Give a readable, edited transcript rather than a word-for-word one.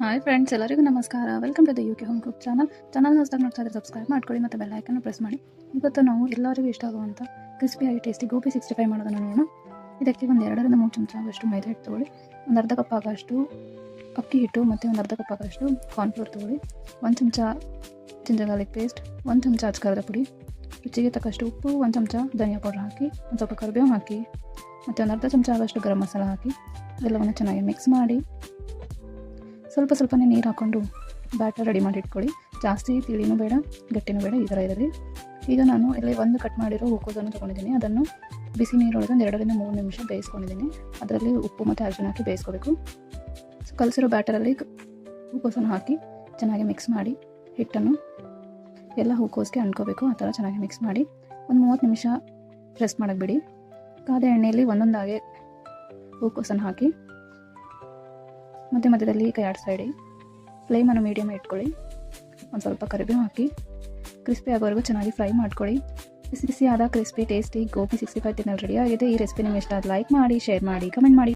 Hi friends, ಎಲ್ಲರಿಗೂ ನಮಸ್ಕಾರ. Welcome to the UK home cook channel ಹೊಸದಾಗಿ ನೋಡ್ತಾ ಇದ್ರೆ ಸಬ್ಸ್ಕ್ರೈಬ್ ಮಾಡ್ಕೊಳ್ಳಿ ಮತ್ತು ಬೆಲ್ ಐಕನ್ ಪ್ರೆಸ್ ಮಾಡಿ. ಇವತ್ತು ನಾವು ಎಲ್ಲರಿಗೂ ಇಷ್ಟ ಆಗುವಂಥ ಕ್ರಿಸ್ಪಿಯಾಗಿ ಟೇಸ್ಟಿ ಗೋಬಿ 65 ಮಾಡೋದನ್ನು ನೋಡೋಣ. ಇದಕ್ಕೆ ಒಂದು 2ರಿಂದ 3 ಚಮಚ ಆಗೋಷ್ಟು ಮೈದಾ ಹಿಟ್ಟು ತೊಗೊಳ್ಳಿ, ಒಂದು ಅರ್ಧ ಕಪ್ ಆಗೋಷ್ಟು ಅಕ್ಕಿ ಹಿಟ್ಟು ಮತ್ತು ಒಂದು ಅರ್ಧ ಕಪ್ ಆಗೋಷ್ಟು ಕಾರ್ನ್ಫ್ಲೋರ್ ತೊಗೊಳ್ಳಿ, 1 ಚಮಚ ಜಿಂಜರ್ ಗಾರ್ಲಿಕ್ ಪೇಸ್ಟ್, 1 ಚಮಚ ಅಚ್ಚಕಾರದ ಪುಡಿ, ರುಚಿಗೆ ತಕ್ಕಷ್ಟು ಉಪ್ಪು, 1 ಚಮಚ ಧನಿಯಾ ಪೌಡರ್ ಹಾಕಿ, ಒಂದು ಸ್ವಲ್ಪ ಕರಿಬೇವು ಹಾಕಿ ಮತ್ತು ಒಂದು ಅರ್ಧ ಚಮಚ ಆಗೋಷ್ಟು ಗರಂ ಮಸಾಲ ಹಾಕಿ ಎಲ್ಲವನ್ನು ಚೆನ್ನಾಗಿ ಮಿಕ್ಸ್ ಮಾಡಿ ಸ್ವಲ್ಪನೇ ನೀರು ಹಾಕ್ಕೊಂಡು ಬ್ಯಾಟರ್ ರೆಡಿ ಮಾಡಿ ಇಟ್ಕೊಳ್ಳಿ. ಜಾಸ್ತಿ ತಿಳಿನೂ ಬೇಡ, ಗಟ್ಟಿನೂ ಬೇಡ, ಈ ಥರ ಇರಲಿ. ಈಗ ನಾನು ಇಲ್ಲಿ ಒಂದು ಕಟ್ ಮಾಡಿರೋ ಹೂಕೋಸನ್ನು ತೊಗೊಂಡಿದ್ದೀನಿ. ಅದನ್ನು ಬಿಸಿ ನೀರೊಳಗೆ ಒಂದು 2ರಿಂದ 3 ನಿಮಿಷ ಬೇಯಿಸ್ಕೊಂಡಿದ್ದೀನಿ. ಅದರಲ್ಲಿ ಉಪ್ಪು ಮತ್ತು ಅರಿಶಿನ ಹಾಕಿ ಬೇಯಿಸ್ಕೋಬೇಕು. ಕಲಸಿರೋ ಬ್ಯಾಟರಲ್ಲಿ ಹೂಕೋಸನ್ನು ಹಾಕಿ ಚೆನ್ನಾಗಿ ಮಿಕ್ಸ್ ಮಾಡಿ ಹಿಟ್ಟನ್ನು ಎಲ್ಲ ಹೂಕೋಸ್ಗೆ ಅಂಟ್ಕೋಬೇಕು. ಆ ಥರ ಚೆನ್ನಾಗಿ ಮಿಕ್ಸ್ ಮಾಡಿ ಒಂದು 30 ನಿಮಿಷ ರೆಸ್ಟ್ ಮಾಡೋಕ್ಕೆ ಬಿಡಿ. ಕಾದ ಎಣ್ಣೆಯಲ್ಲಿ ಒಂದೊಂದಾಗೆ ಹೂಕೋಸನ್ನು ಹಾಕಿ ಮಧ್ಯದಲ್ಲಿ ಕೈ ಆಡಿಸ್ತಾ ಇಡಿ. ಫ್ಲೇಮನ್ನು ಮೀಡಿಯಮ್ ಇಟ್ಕೊಳ್ಳಿ. ಒಂದು ಸ್ವಲ್ಪ ಕರಿಬೇವು ಹಾಕಿ ಕ್ರಿಸ್ಪಿ ಆಗೋವರೆಗೂ ಚೆನ್ನಾಗಿ ಫ್ರೈ ಮಾಡ್ಕೊಳ್ಳಿ. ಬಿಸಿ ಆದ ಕ್ರಿಸ್ಪಿ ಟೇಸ್ಟಿ ಗೋಬಿ 65 ತಿನ್ನಲು ರೆಡಿ ಆಗಿದೆ. ಈ ರೆಸಿಪಿ ನಿಮಗೆ ಇಷ್ಟ ಆದ ಲೈಕ್ ಮಾಡಿ, ಶೇರ್ ಮಾಡಿ, ಕಮೆಂಟ್ ಮಾಡಿ.